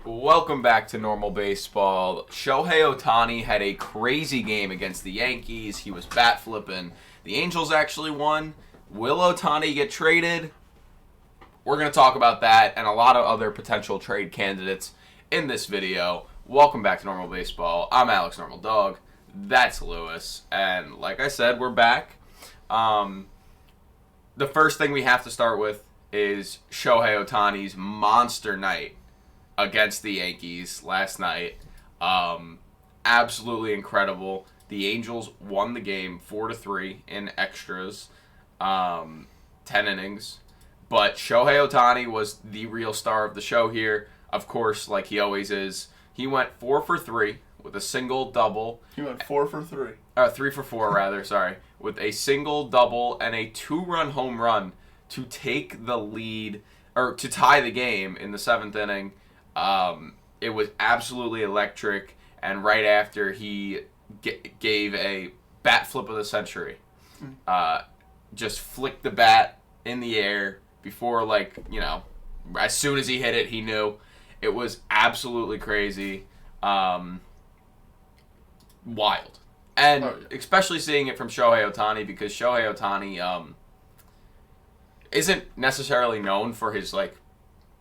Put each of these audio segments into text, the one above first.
Welcome back to normal baseball. Shohei Ohtani had a crazy game against the Yankees. He was bat flipping. The Angels actually won. Will Ohtani get traded? We're going to talk about that and a lot of other potential trade candidates in this video. Welcome back to normal baseball. I'm Alex Normal Dog. That's Lewis. And like I said, we're back. The first thing we have to start with is Shohei Ohtani's monster night against the Yankees last night. Absolutely incredible. The Angels won the game 4-3 in extras, 10 innings. But Shohei Ohtani was the real star of the show here. Of course, like he always is. He went 4 for 3 with a single double. He went 4 for 3. 3 for 4, rather, sorry. With a single double and a 2-run home run to take the lead, or to tie the game in the 7th inning. It was absolutely electric, and right after he gave a bat flip of the century. Just flicked the bat in the air before, as soon as he hit it, he knew. It was absolutely crazy. Wild. And especially seeing it from Shohei Ohtani, because Shohei Ohtani isn't necessarily known for his,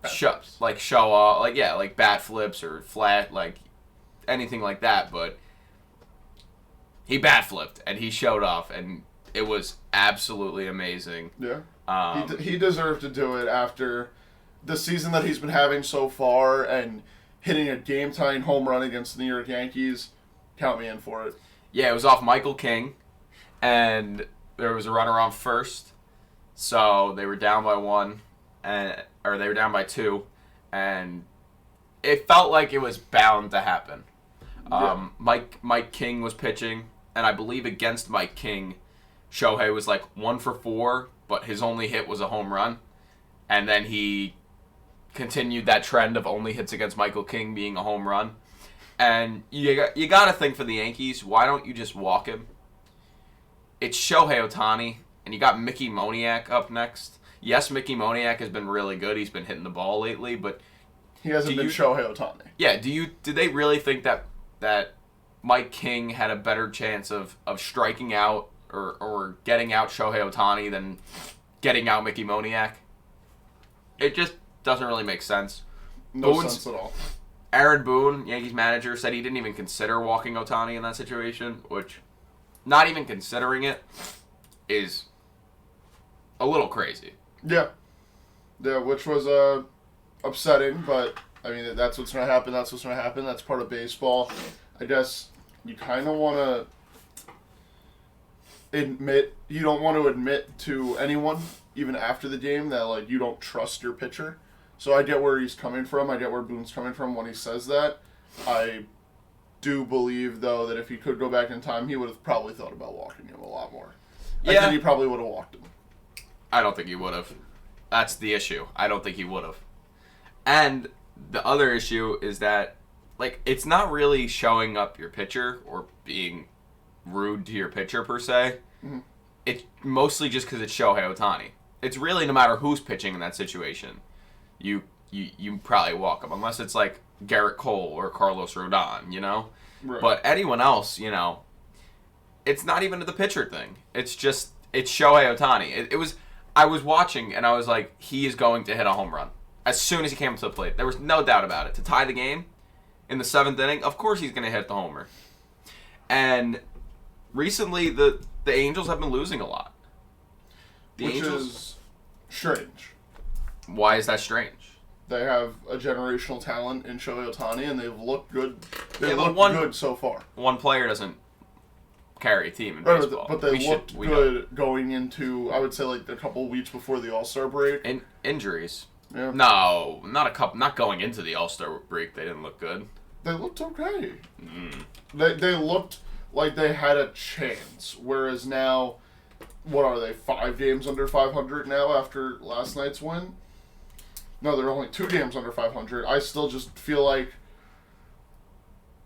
show off, bat flips or flat, anything like that, but he bat flipped and he showed off, and it was absolutely amazing. Yeah. He deserved to do it after the season that he's been having so far, and hitting a game-tying home run against the New York Yankees. Count me in for it. Yeah, it was off Michael King, and there was a runner on first, so they were down by 1, or they were down by 2, and it felt like it was bound to happen. Yeah. Mike King was pitching, and I believe against Mike King, Shohei was 1 for 4, but his only hit was a home run, and then he continued that trend of only hits against Michael King being a home run. And you got to think, for the Yankees, why don't you just walk him? It's Shohei Ohtani, and you got Mickey Moniak up next. Yes, Mickey Moniak has been really good. He's been hitting the ball lately, but he hasn't been Shohei Ohtani. Yeah, did they really think that Mike King had a better chance of striking out or getting out Shohei Ohtani than getting out Mickey Moniak? It just doesn't really make sense. No sense at all. Aaron Boone, Yankees manager, said he didn't even consider walking Ohtani in that situation, which, not even considering it, is a little crazy. Yeah, which was upsetting, but, I mean, that's what's going to happen. That's part of baseball. I guess you kind of want to you don't want to admit to anyone, even after the game, that, you don't trust your pitcher. So I get where he's coming from. I get where Boone's coming from when he says that. I do believe, though, that if he could go back in time, he would have probably thought about walking him a lot more. Yeah. I think he probably would have walked him. I don't think he would have. That's the issue. I don't think he would have. And the other issue is that, it's not really showing up your pitcher or being rude to your pitcher, per se. Mm-hmm. It's mostly just because it's Shohei Ohtani. It's really no matter who's pitching in that situation. You probably walk him, unless it's Garrett Cole or Carlos Rodon, Right. But anyone else, it's not even the pitcher thing. It's Shohei Ohtani. I was watching and I was like, he is going to hit a home run as soon as he came to the plate. There was no doubt about it. To tie the game in the 7th inning, of course he's going to hit the homer. And recently the Angels have been losing a lot. Which is strange. Why is that strange? They have a generational talent in Shohei Ohtani, and they've looked good. Good so far. One player doesn't carry a team in baseball. But they looked good going into, I would say, a couple weeks before the All-Star break. Injuries. Yeah. No, not going into the All-Star break. They didn't look good. They looked okay. They looked like they had a chance, whereas now, what are they, 5 games under 500 now after last night's win? No, they're only 2 games under 500. I still just feel like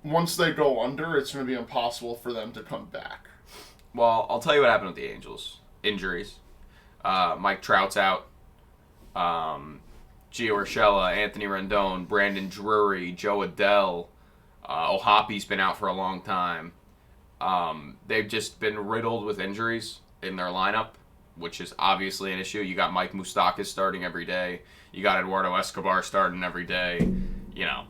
once they go under, it's going to be impossible for them to come back. Well, I'll tell you what happened with the Angels. Injuries. Mike Trout's out. Gio Urshela, Anthony Rendon, Brandon Drury, Joe Adele. Ohapi's been out for a long time. They've just been riddled with injuries in their lineup, which is obviously an issue. You got Mike Moustakas starting every day. You got Eduardo Escobar starting every day. You know,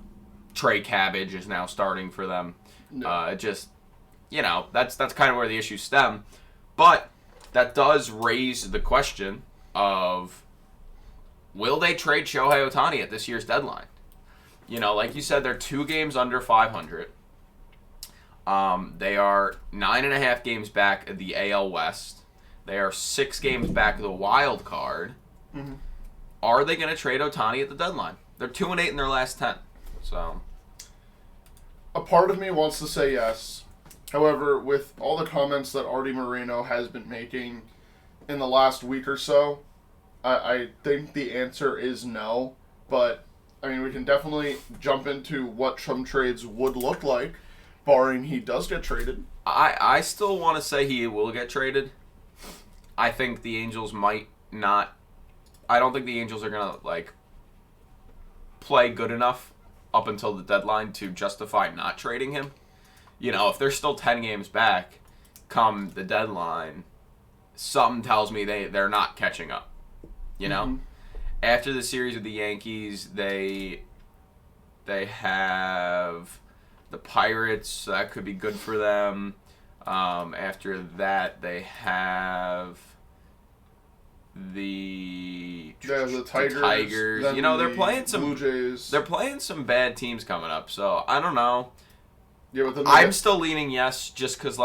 Trey Cabbage is now starting for them. No. That's kind of where the issues stem. But that does raise the question of, will they trade Shohei Ohtani at this year's deadline? You know, like you said, they're 2 games under 500. They are 9.5 games back of the AL West. They are 6 games back of the wild card. Mm-hmm. Are they going to trade Ohtani at the deadline? They're 2-8 in their last 10. So, a part of me wants to say yes. However, with all the comments that Artie Moreno has been making in the last week or so, I think the answer is no. But, I mean, we can definitely jump into what some trades would look like, barring he does get traded. I still want to say he will get traded. I think the Angels might not. I don't think the Angels are going to, play good enough up until the deadline to justify not trading him. You know, if they're still 10 games back come the deadline, something tells me they're not catching up. You know? Mm-hmm. After the series with the Yankees, they have the Pirates, so that could be good for them. After that, they have the Tigers. You know, they're playing some Blue Jays. They're playing some bad teams coming up, so I don't know. Yeah, but I'm still leaning yes, just because,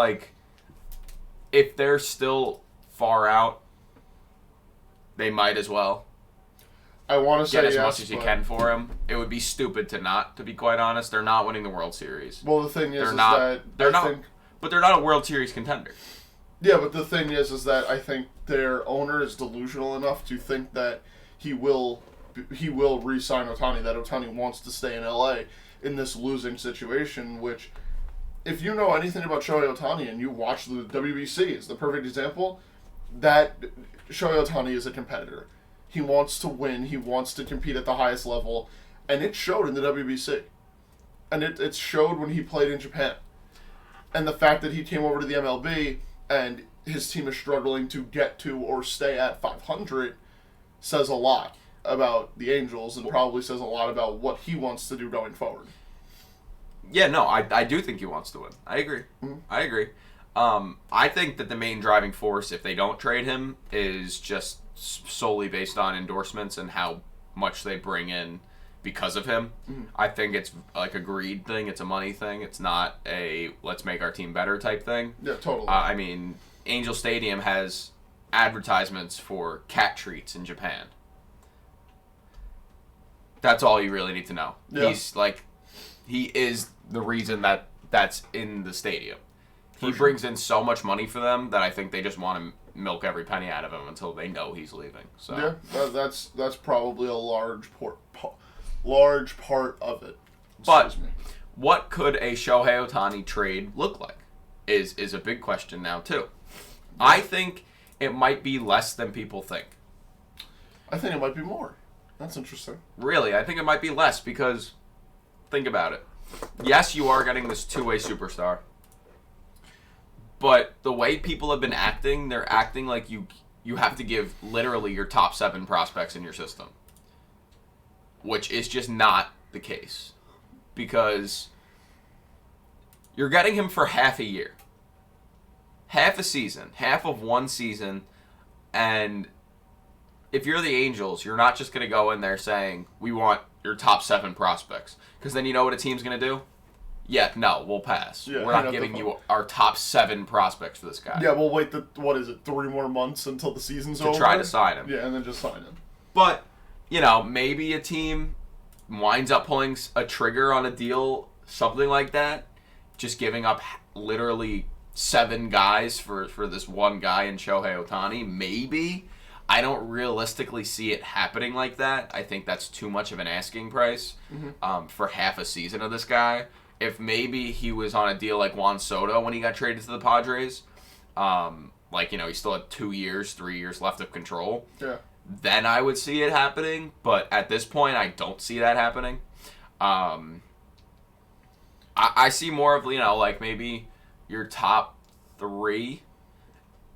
if they're still far out, they might as well. I want to say get as much as you can for him. It would be stupid to not, to be quite honest. They're not winning the World Series. Well, the thing is, but they're not a World Series contender. Yeah, but the thing is that I think their owner is delusional enough to think that he will re-sign Ohtani, that Ohtani wants to stay in LA in this losing situation, which, if you know anything about Shohei Ohtani and you watch the WBC, is the perfect example, that Shohei Ohtani is a competitor. He wants to win. He wants to compete at the highest level. And it showed in the WBC. And it showed when he played in Japan. And the fact that he came over to the MLB and his team is struggling to get to or stay at 500 says a lot about the Angels and probably says a lot about what he wants to do going forward. Yeah, no, I do think he wants to win. I agree. Mm-hmm. I agree. I think that the main driving force, if they don't trade him, is just solely based on endorsements and how much they bring in because of him. Mm-hmm. I think it's like a greed thing. It's a money thing. It's not a let's make our team better type thing. Yeah, totally. I mean, Angel Stadium has advertisements for cat treats in Japan. That's all you really need to know. Yeah. He is the reason that's in the stadium. He brings in so much money for them that I think they just want to milk every penny out of him until they know he's leaving. So yeah, that's probably a large part of it. But what could a Shohei Ohtani trade look like is a big question now too. Yeah. I think it might be less than people think. I think it might be more. That's interesting. Really, I think it might be less because think about it. Yes, you are getting this two-way superstar. But the way people have been acting, they're acting like you have to give literally your top 7 prospects in your system. Which is just not the case. Because you're getting him for half a year. Half a season. Half of one season. And if you're the Angels, you're not just going to go in there saying, we want your top 7 prospects. Because then you know what a team's going to do? Yeah, no, we'll pass. Yeah, we're not giving you our top 7 prospects for this guy. Yeah, we'll wait 3 more months until the season's over? To try to sign him. Yeah, and then just sign him. But, maybe a team winds up pulling a trigger on a deal, something like that, just giving up literally 7 guys for this one guy in Shohei Ohtani. Maybe. I don't realistically see it happening like that. I think that's too much of an asking price for half a season of this guy. If maybe he was on a deal like Juan Soto when he got traded to the Padres, he still had 2 years, 3 years left of control. Yeah. then I would see it happening. But at this point, I don't see that happening. I see more of, like maybe your top 3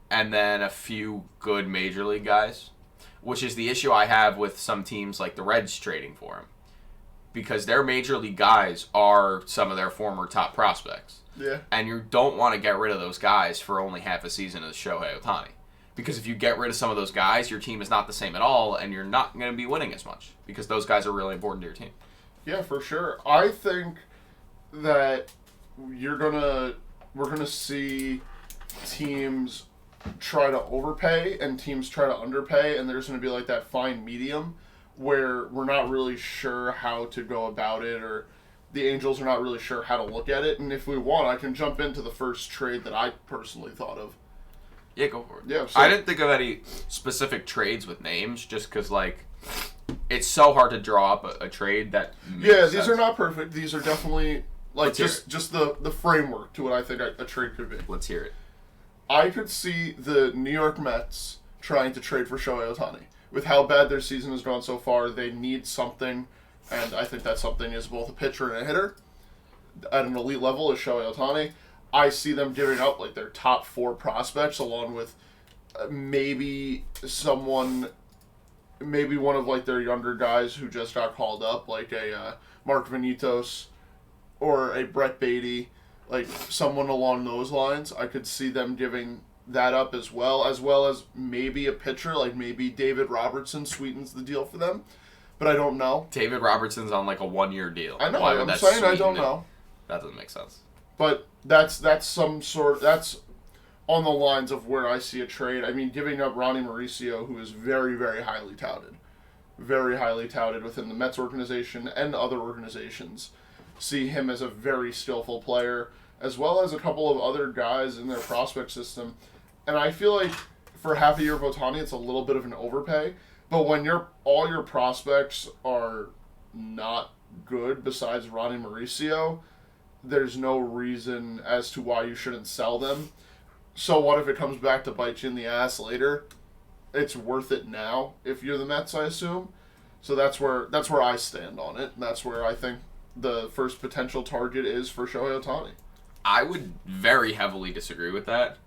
and then a few good major league guys, which is the issue I have with some teams like the Reds trading for him, because their major league guys are some of their former top prospects. Yeah. And you don't want to get rid of those guys for only half a season as Shohei Ohtani. Because if you get rid of some of those guys, your team is not the same at all, and you're not going to be winning as much, because those guys are really important to your team. Yeah, for sure. I think that we're gonna see teams try to overpay and teams try to underpay, and there's gonna be like that fine medium where we're not really sure how to go about it, or the Angels are not really sure how to look at it. And if we want, I can jump into the first trade that I personally thought of. Yeah, go for it. Yeah, so I didn't think of any specific trades with names, just because, like, it's so hard to draw up a trade that makes yeah, these sense. are not perfect. These are definitely like Let's just the framework to what I think a trade could be. Let's hear it. I could see the New York Mets trying to trade for Shohei Ohtani. With how bad their season has gone so far, they need something, and I think that something is both a pitcher and a hitter at an elite level is Shohei Ohtani. I see them giving up like their top 4 prospects, along with maybe one of like their younger guys who just got called up, like a Mark Vanitos or a Brett Beatty, like someone along those lines. I could see them giving that up as well as maybe a pitcher, like maybe David Robertson sweetens the deal for them, but I don't know. David Robertson's on like a 1-year deal. I know. Why would I'm that saying I sweeten don't it? know, That doesn't make sense. but that's on the lines of where I see a trade. I mean, giving up Ronnie Mauricio, who is very, very highly touted within the Mets organization and other organizations, see him as a very skillful player, as well as a couple of other guys in their prospect system. And I feel like for half a year of Ohtani, it's a little bit of an overpay. But when all your prospects are not good besides Ronnie Mauricio, there's no reason as to why you shouldn't sell them. So what if it comes back to bite you in the ass later? It's worth it now if you're the Mets, I assume. So that's where I stand on it. And that's where I think the first potential target is for Shohei Ohtani. I would very heavily disagree with that.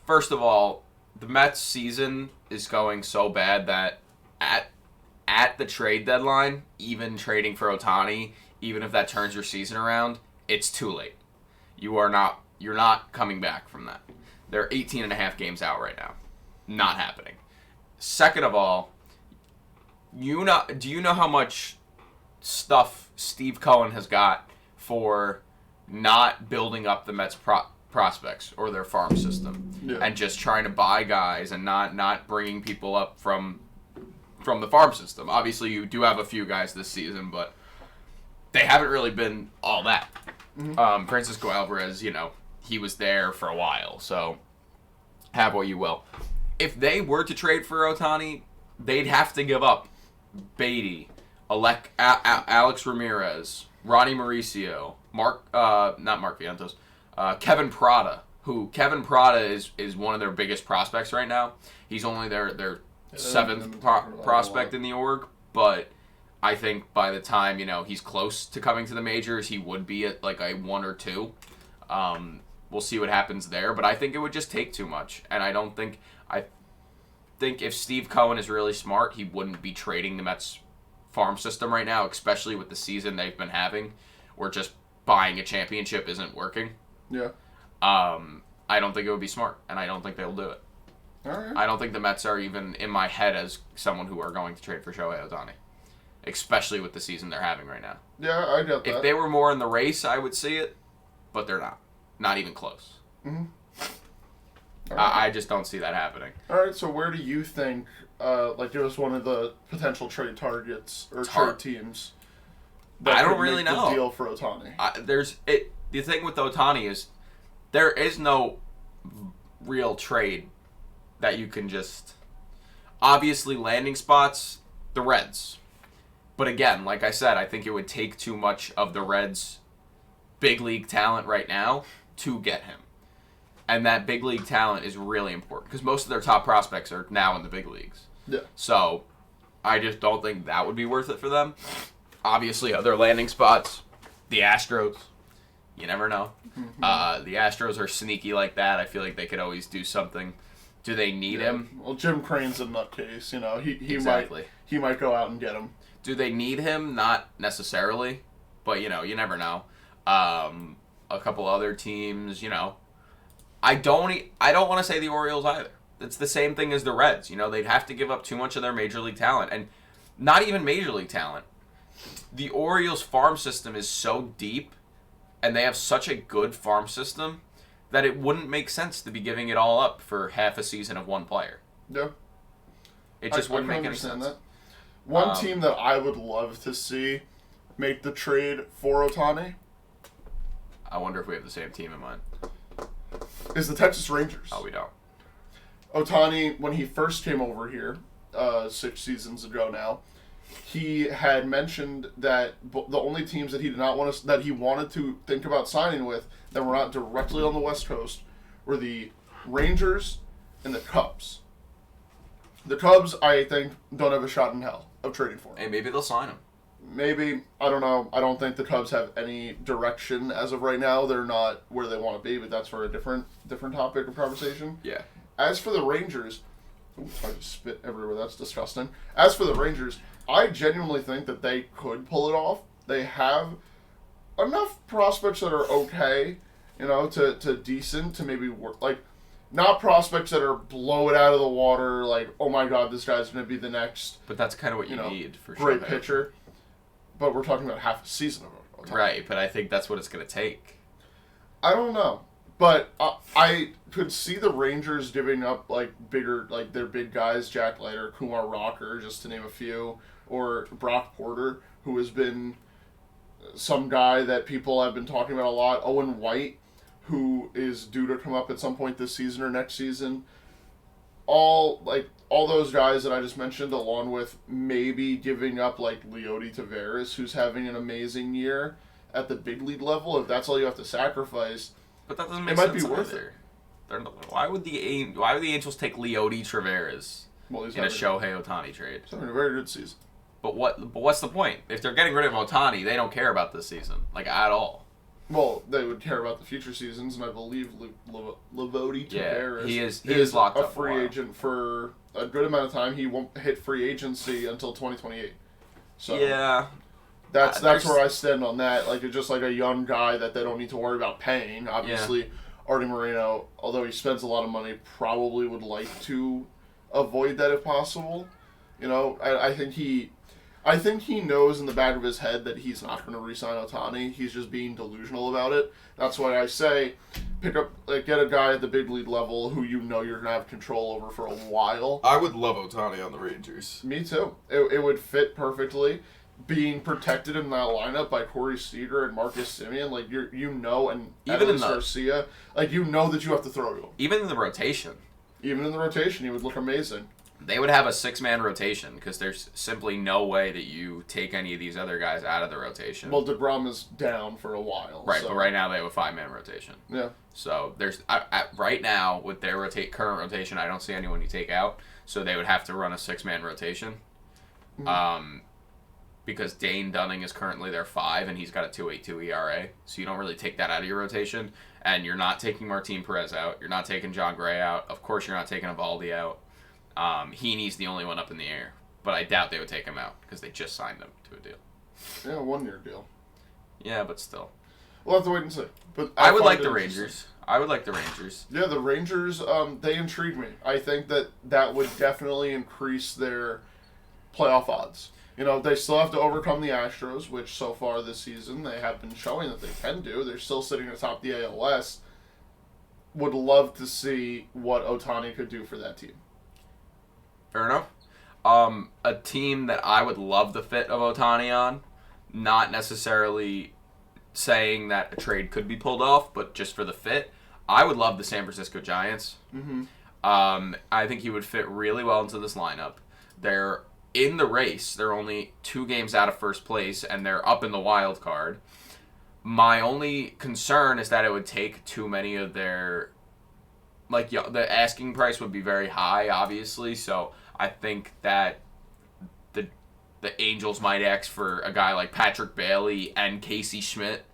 First of all, the Mets season is going so bad that at the trade deadline, even trading for Ohtani, even if that turns your season around, it's too late. You're not coming back from that. They're 18 and a half games out right now. Not happening. Second of all, do you know how much stuff Steve Cohen has got for not building up the Mets prospects or their farm system, and just trying to buy guys and not bringing people up from the farm system? Obviously, you do have a few guys this season, but they haven't really been all that. Mm-hmm. Francisco Alvarez, he was there for a while, so have what you will. If they were to trade for Ohtani, they'd have to give up Beatty, Alex Ramirez, Ronnie Mauricio, not Mark Vientos, Kevin Prada, who Kevin Prada is one of their biggest prospects right now. He's only their 7th prospect in the org, but I think by the time, he's close to coming to the majors, he would be at like a 1 or 2. We'll see what happens there, but I think it would just take too much. And I think if Steve Cohen is really smart, he wouldn't be trading the Mets farm system right now, especially with the season they've been having, where just buying a championship isn't working. Yeah. I don't think it would be smart, and I don't think they'll do it. All right. I don't think the Mets are even in my head as someone who are going to trade for Shohei Ohtani, especially with the season they're having right now. Yeah, I get that. If they were more in the race, I would see it, but they're not. Not even close. Mm-hmm. Right. I just don't see that happening. All right, so where do you think, give us one of the potential trade targets or trade teams that I don't could really make know. The deal for Ohtani? The thing with Ohtani is there is no real trade that you can just... Obviously, landing spots, the Reds. But again, like I said, I think it would take too much of the Reds' big league talent right now to get him. And that big league talent is really important because most of their top prospects are now in the big leagues. Yeah. So I just don't think that would be worth it for them. Obviously, other landing spots, the Astros. You never know. The Astros are sneaky like that. I feel like they could always do something. Do they need him? Well, Jim Crane's a nutcase. You know, he Exactly. might go out and get him. Do they need him? Not necessarily, but you never know. A couple other teams, I don't want to say the Orioles either. It's the same thing as the Reds. They'd have to give up too much of their major league talent, and not even major league talent. The Orioles farm system is so deep, and they have such a good farm system that it wouldn't make sense to be giving it all up for half a season of one player. Yeah. It just wouldn't make any sense. That. One team that I would love to see make the trade for Ohtani. I wonder if we have the same team in mind. Is the Texas Rangers. Oh, we don't. Ohtani, when he first came over here, 6 seasons ago now, he had mentioned that the only teams that he did not want to, that he wanted to think about signing with that were not directly on the West Coast were the Rangers and the Cubs. The Cubs, I think, don't have a shot in hell of trading for him. Hey, maybe they'll sign him. Maybe. I don't know. I don't think the Cubs have any direction as of right now. They're not where they want to be, but that's for a different topic of conversation. Yeah. As for the Rangers, oops, I just spit everywhere. That's disgusting. As for the Rangers, I genuinely think that they could pull it off. They have enough prospects that are okay, to decent, to maybe work. Like, not prospects that are blow it out of the water, like, oh my god, this guy's going to be the next. But that's kind of what you need for sure. Great pitcher. But we're talking about half a season of Ohtani. Right, but I think that's what it's going to take. I don't know. But I could see the Rangers giving up, their big guys, Jack Leiter, Kumar Rocker, just to name a few, or Brock Porter, who has been some guy that people have been talking about a lot, Owen White, who is due to come up at some point this season or next season. All those guys that I just mentioned, along with maybe giving up, Leody Taveras, who's having an amazing year at the big league level, if that's all you have to sacrifice. But that doesn't make sense. It sense might be worth it. Why would the Angels take Leody Taveras in a Shohei Ohtani trade? He's having a very good season. But what's the point? If they're getting rid of Ohtani, they don't care about this season, at all. Well, they would care about the future seasons, and I believe Leody Taveras he is locked up a free agent for a good amount of time. He won't hit free agency until 2028. So yeah, that's where I stand on that. It's just a young guy that they don't need to worry about paying. Obviously, Artie Moreno, although he spends a lot of money, probably would like to avoid that if possible. I think he knows in the back of his head that he's not going to re-sign Ohtani. He's just being delusional about it. That's why I say get a guy at the big league level who you're going to have control over for a while. I would love Ohtani on the Rangers. Me too. It would fit perfectly. Being protected in that lineup by Corey Seager and Marcus Semien, and even Adolis Garcia, that you have to throw to him. Even in the rotation. Even in the rotation, he would look amazing. They would have a 6-man rotation because there's simply no way that you take any of these other guys out of the rotation. Well, DeGrom is down for a while. Right, so. But right now they have a 5-man rotation. Yeah. So there's right now with their current rotation, I don't see anyone you take out. So they would have to run a 6-man rotation. Mm-hmm. Because Dane Dunning is currently their 5, and he's got a 2.82 ERA. So you don't really take that out of your rotation. And you're not taking Martin Perez out. You're not taking John Gray out. Of course, you're not taking Evaldi out. Heaney's the only one up in the air. But I doubt they would take him out because they just signed him to a deal. Yeah, a 1-year deal. Yeah, but still. We'll have to wait and see. But I would like the Rangers. I would like the Rangers. Yeah, the Rangers, they intrigue me. I think that would definitely increase their playoff odds. They still have to overcome the Astros, which so far this season they have been showing that they can do. They're still sitting atop the AL West. Would love to see what Ohtani could do for that team. Fair enough. A team that I would love the fit of Ohtani on, not necessarily saying that a trade could be pulled off, but just for the fit, I would love the San Francisco Giants. Mm-hmm. I think he would fit really well into this lineup. They're in the race. They're only 2 games out of first place, and they're up in the wild card. My only concern is that it would take too many of their like the asking price would be very high, obviously. So I think that the Angels might ask for a guy like Patrick Bailey and Casey Schmidt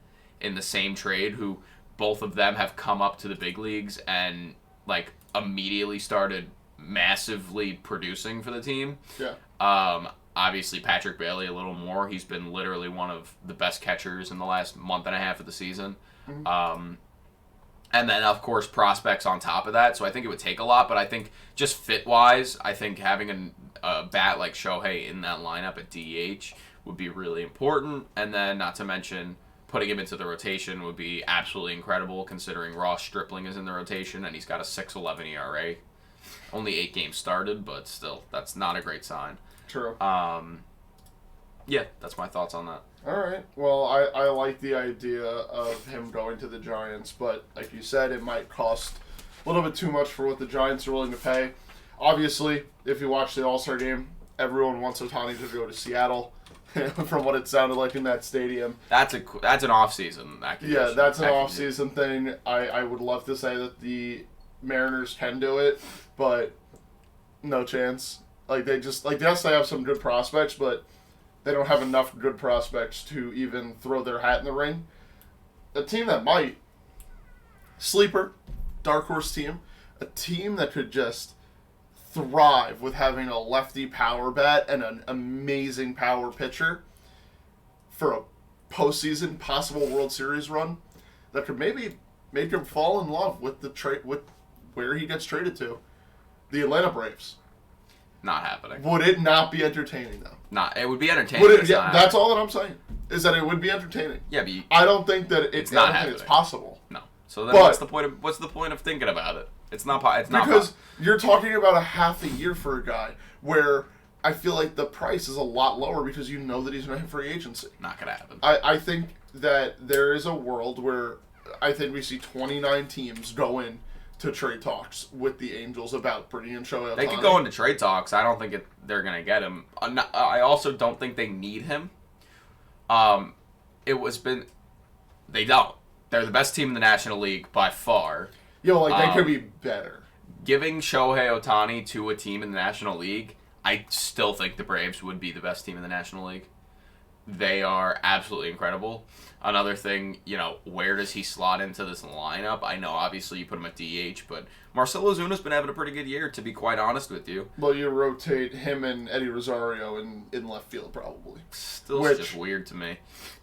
in the same trade, who both of them have come up to the big leagues and like immediately started massively producing for the team. Yeah. Obviously Patrick Bailey a little more. He's been literally one of the best catchers in the last month and a half of the season. Mm-hmm. And then, of course, prospects on top of that. So I think it would take a lot. But I think just fit-wise, I think having a bat like Shohei in that lineup at DH would be really important. And then, not to mention, putting him into the rotation would be absolutely incredible, considering Ross Stripling is in the rotation and he's got a 6.11 ERA. Only 8 games started, but still, that's not a great sign. True. Yeah, that's my thoughts on that. All right. Well, I like the idea of him going to the Giants, but like you said, it might cost a little bit too much for what the Giants are willing to pay. Obviously, if you watch the All-Star game, everyone wants Ohtani to go to Seattle, from what it sounded like in that stadium. That's an off-season accusation. Yeah, that's an off-season thing. I would love to say that the Mariners can do it, but no chance. Like, yes, they have some good prospects, but they don't have enough good prospects to even throw their hat in the ring. A team that might, sleeper, dark horse team, a team that could just thrive with having a lefty power bat and an amazing power pitcher for a postseason possible World Series run that could maybe make him fall in love with with where he gets traded to. The Atlanta Braves. Not happening. Would it not be entertaining, though? It would be entertaining. That's all that I'm saying. Is that it would be entertaining. Yeah, but I don't think that it's not happening. It's possible. No. So then, what's the point of thinking about it? It's not. It's not because you're talking about a half a year for a guy where I feel like the price is a lot lower because you know that he's going to hit free agency. Not gonna happen. I think that there is a world where I think we see 29 teams go in to trade talks with the Angels about bringing in Shohei Ohtani. They could go into trade talks. I don't think they're going to get him. I also don't think they need him. They don't. They're the best team in the National League by far. Yo, they could be better. Giving Shohei Ohtani to a team in the National League, I still think the Braves would be the best team in the National League. They are absolutely incredible. Another thing, where does he slot into this lineup? I know, obviously, you put him at DH, but Marcell Ozuna's been having a pretty good year, to be quite honest with you. Well, you rotate him and Eddie Rosario in left field, probably. Still just weird to me.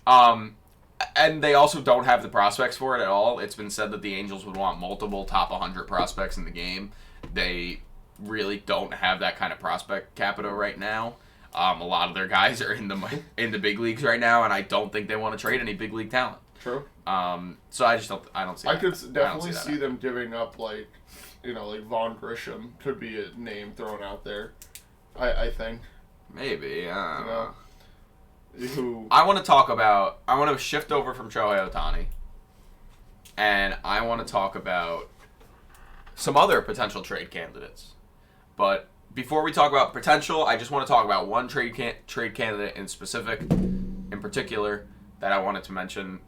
And they also don't have the prospects for it at all. It's been said that the Angels would want multiple top 100 prospects in the game. They really don't have that kind of prospect capital right now. A lot of their guys are in the big leagues right now, and I don't think they want to trade any big league talent. True. So I don't see. I could definitely see them giving up like Vaughn Grisham could be a name thrown out there. I think. Maybe. Who? I want to shift over from Shohei Ohtani, and I want to talk about some other potential trade candidates, but. Before we talk about potential, I just want to talk about one trade candidate in particular, that I wanted to mention.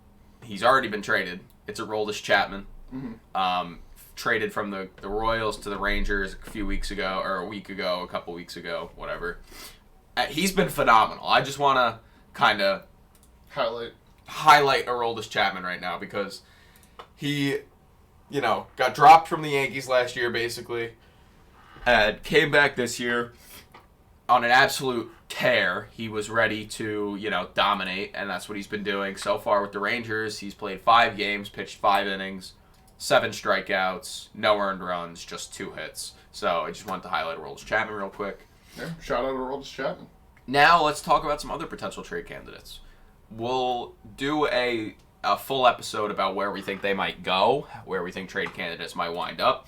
He's already been traded. It's Aroldis Chapman. Mm-hmm. Traded from the Royals to the Rangers a few weeks ago, or a couple weeks ago, whatever. He's been phenomenal. I just want to kind of highlight Aroldis Chapman right now because he, got dropped from the Yankees last year, basically. Came back this year on an absolute tear. He was ready to, dominate, and that's what he's been doing so far with the Rangers. He's played 5 games, pitched 5 innings, 7 strikeouts, no earned runs, just 2 hits. So I just wanted to highlight Aroldis Chapman real quick. Yeah, shout out to Aroldis Chapman. Now let's talk about some other potential trade candidates. We'll do a full episode about where we think they might go, where we think trade candidates might wind up.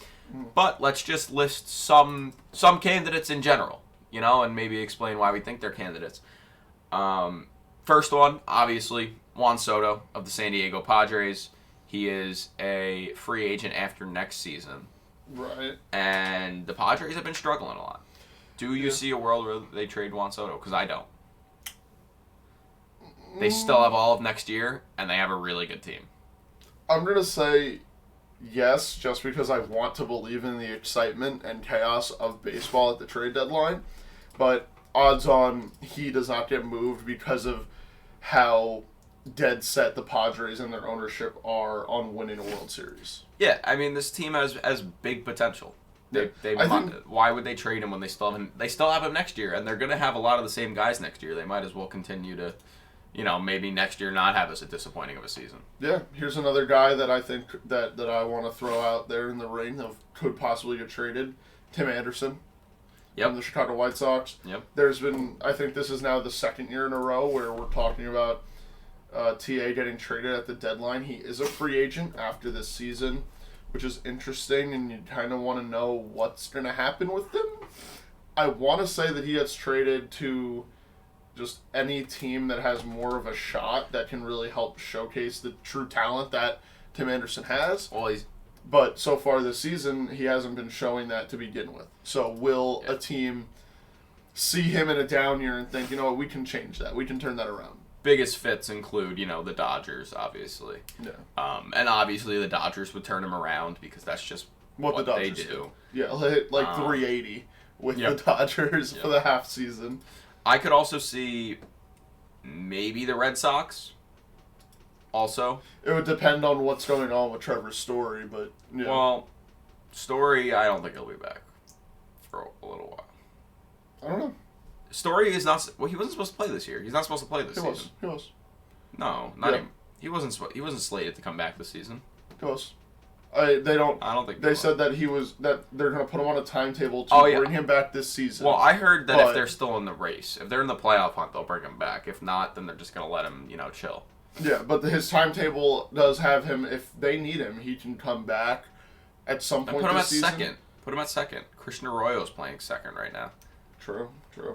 But let's just list some candidates in general, and maybe explain why we think they're candidates. First one, obviously, Juan Soto of the San Diego Padres. He is a free agent after next season. Right. And the Padres have been struggling a lot. Do you see a world where they trade Juan Soto? Because I don't. They still have all of next year, and they have a really good team. I'm going to say Yes, just because I want to believe in the excitement and chaos of baseball at the trade deadline, but odds on he does not get moved because of how dead set the Padres and their ownership are on winning a World Series. Yeah, I mean this team has big potential. Why would they trade him when they still have him next year, and they're gonna have a lot of the same guys next year. They might as well continue to, maybe next year not have as a disappointing of a season. Yeah, here's another guy that I think that I want to throw out there in the ring of could possibly get traded. Tim Anderson. Yep. From the Chicago White Sox. Yep. There's been, I think this is now the second year in a row where we're talking about TA getting traded at the deadline. He is a free agent after this season, which is interesting, and you kind of want to know what's going to happen with him. I want to say that he gets traded to just any team that has more of a shot that can really help showcase the true talent that Tim Anderson has. Well, But so far this season, he hasn't been showing that to begin with. So will a team see him in a down year and think, you know what, we can change that. We can turn that around. Biggest fits include, the Dodgers, obviously. Yeah. And obviously the Dodgers would turn him around because that's just what the they Dodgers do. Yeah, like 380 with the Dodgers for the half season. I could also see maybe the Red Sox. Also, it would depend on what's going on with Trevor's Story, but yeah. Well, Story, I don't think he'll be back for a little while. I don't know. Story is not. Well, he wasn't supposed to play this year. He's not supposed to play this season. He was. No, not him. He wasn't. He wasn't slated to come back this season. He was. I don't think they said that they're going to put him on a timetable to bring him back this season. Well, I heard that if they're still in the race, if they're in the playoff hunt, they'll bring him back. If not, then they're just going to let him, chill. Yeah, but his timetable does have him. If they need him, he can come back at some point this season. Put him at second. Christian Arroyo's playing second right now. True.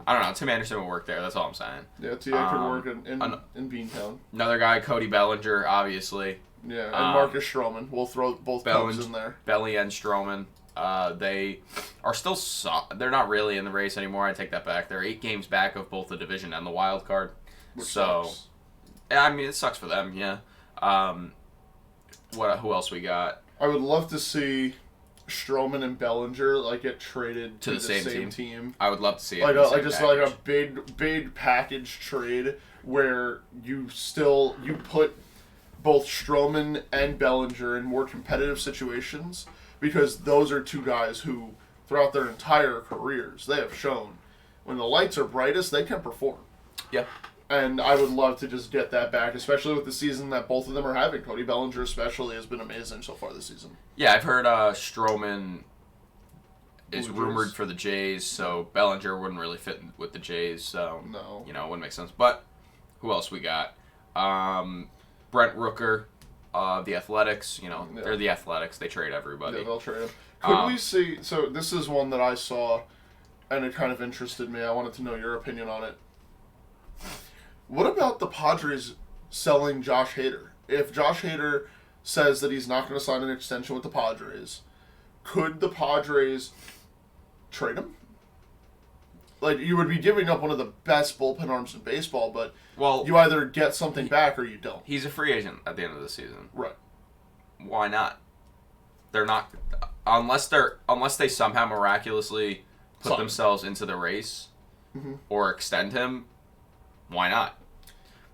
I don't know. Tim Anderson will work there. That's all I'm saying. Yeah, TA could work in Beantown. Another guy, Cody Bellinger, obviously. Yeah, and Marcus Stroman. We'll throw both Cubs in there. Belly and Stroman. They are still they're not really in the race anymore. I take that back. They're 8 games back of both the division and the wild card. Which so, sucks. I mean, it sucks for them. Yeah. Who else we got? I would love to see Stroman and Bellinger get traded to the same team. I would love to see it. Like a big package trade where you put both Stroman and Bellinger in more competitive situations, because those are two guys who throughout their entire careers they have shown when the lights are brightest they can perform. Yeah. And I would love to just get that back, especially with the season that both of them are having. Cody Bellinger especially has been amazing so far this season. Yeah, I've heard Stroman is rumored for the Jays, so Bellinger wouldn't really fit with the Jays, so no. It wouldn't make sense. But who else we got? Brent Rooker, the Athletics. They're the Athletics. They trade everybody. Yeah, they'll trade him. Could we see... So this is one that I saw, and it kind of interested me. I wanted to know your opinion on it. What about the Padres selling Josh Hader? If Josh Hader says that he's not going to sign an extension with the Padres, could the Padres trade him? You would be giving up one of the best bullpen arms in baseball, but you either get something back or you don't. He's a free agent at the end of the season. Right. Why not? They're not... Unless they somehow miraculously put themselves into the race or extend him, why not?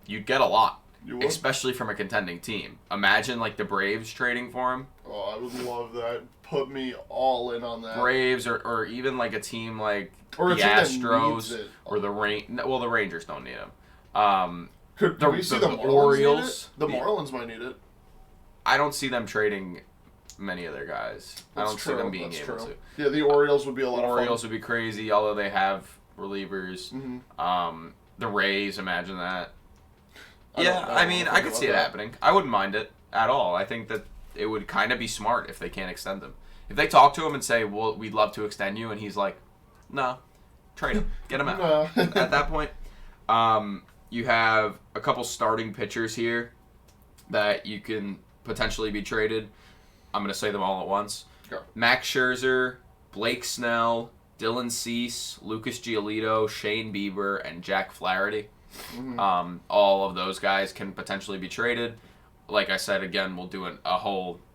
You'd get a lot. You would? Especially from a contending team. Imagine the Braves trading for him. Oh, I would love that. Put me all in on that. Braves or even a team like the Astros or the Well, the Rangers don't need him. Could we see the Orioles? The Marlins might need it. I don't see them trading many of their guys. I don't see them being able to. Yeah, the Orioles would be a lot of fun. Orioles would be crazy, although they have relievers. The Rays, imagine that. I could see it happening. I wouldn't mind it at all. I think that it would kind of be smart if they can't extend him. If they talk to him and say, well, we'd love to extend you, and he's like, no, trade him. Get him out. At that point, you have a couple starting pitchers here that you can potentially be traded. I'm going to say them all at once. Go. Max Scherzer, Blake Snell, Dylan Cease, Lucas Giolito, Shane Bieber, and Jack Flaherty. All of those guys can potentially be traded. like I said, again, we'll do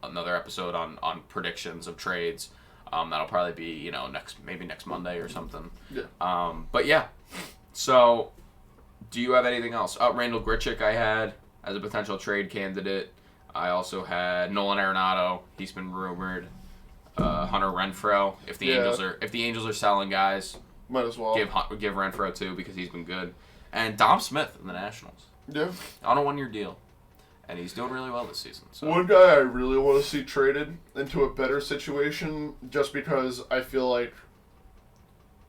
another episode on predictions of trades. That'll probably be, next Monday or something. Yeah. But yeah. So, do you have anything else? Randall Grichuk I had as a potential trade candidate. I also had Nolan Arenado. He's been rumored. Hunter Renfroe. If the Angels are selling guys, might as well give Renfroe too because he's been good. And Dom Smith in the Nationals. Yeah. On a 1-year deal. And he's doing really well this season. So. One guy I really want to see traded into a better situation, just because I feel like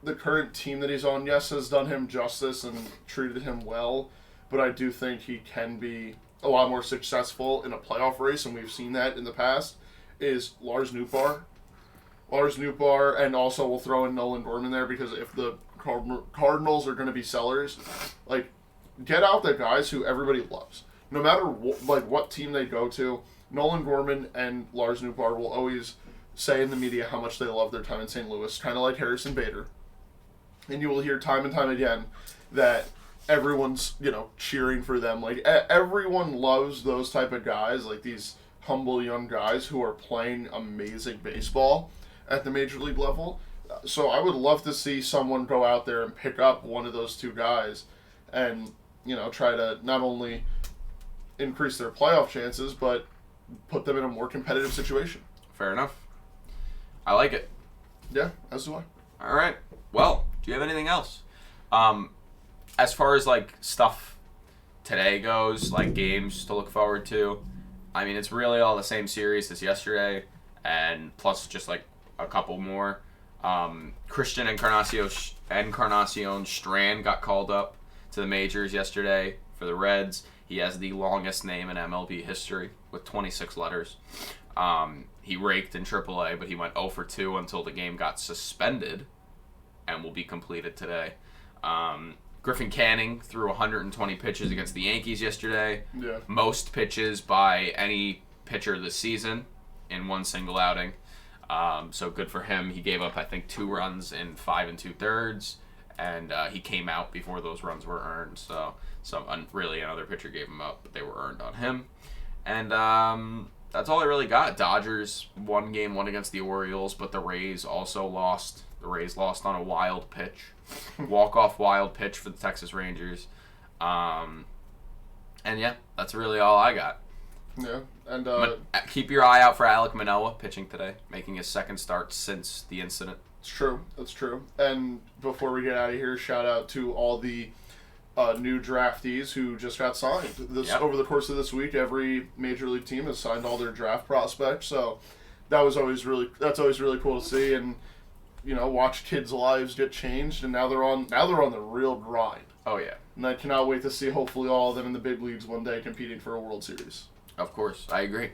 the current team that he's on, yes, has done him justice and treated him well, but I do think he can be a lot more successful in a playoff race, and we've seen that in the past, is Lars Nootbaar. And also we'll throw in Nolan Gorman there, because if the Cardinals are going to be sellers, like, get out the guys who everybody loves. No matter what team they go to, Nolan Gorman and Lars Nootbaar will always say in the media how much they love their time in St. Louis, kind of like Harrison Bader. And you will hear time and time again that everyone's, cheering for them. Like, everyone loves those type of guys, like these humble young guys who are playing amazing baseball at the major league level. So I would love to see someone go out there and pick up one of those two guys and, try to not only increase their playoff chances, but put them in a more competitive situation. Fair enough. I like it. Yeah, as do I. All right. Well, do you have anything else? As far as stuff today goes, games to look forward to, I mean, it's really all the same series as yesterday, and plus just a couple more. Christian Encarnacion Strand got called up to the majors yesterday for the Reds. He has the longest name in MLB history with 26 letters. He raked in AAA, but he went 0 for 2 until the game got suspended and will be completed today. Griffin Canning threw 120 pitches against the Yankees yesterday. Yeah. Most pitches by any pitcher this season in one single outing. So good for him. He gave up, I think, 2 runs in 5 2/3, and he came out before those runs were earned. So really another pitcher gave him up, but they were earned on him. And that's all I really got. Dodgers won game 1 against the Orioles, but the Rays also lost. The Rays lost on a wild pitch. Walk-off wild pitch for the Texas Rangers. And yeah, that's really all I got. Yeah, and keep your eye out for Alek Manoah pitching today, making his second start since the incident. It's true. That's true. And before we get out of here, shout out to all the new draftees who just got signed. Over the course of this week, every major league team has signed all their draft prospects. So that's always really cool to see, and watch kids' lives get changed. And now they're on the real grind. Oh yeah. And I cannot wait to see hopefully all of them in the big leagues one day competing for a World Series. Of course, I agree.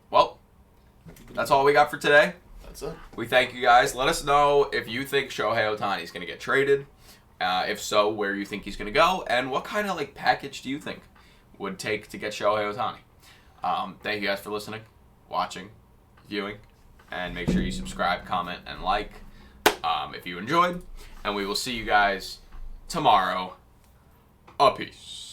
Well, that's all we got for today. That's it. We thank you guys. Let us know if you think Shohei Ohtani is going to get traded. If so, where you think he's going to go, and what kind of package do you think would take to get Shohei Ohtani? Thank you guys for listening, watching, viewing, and make sure you subscribe, comment, and like if you enjoyed. And we will see you guys tomorrow. A peace.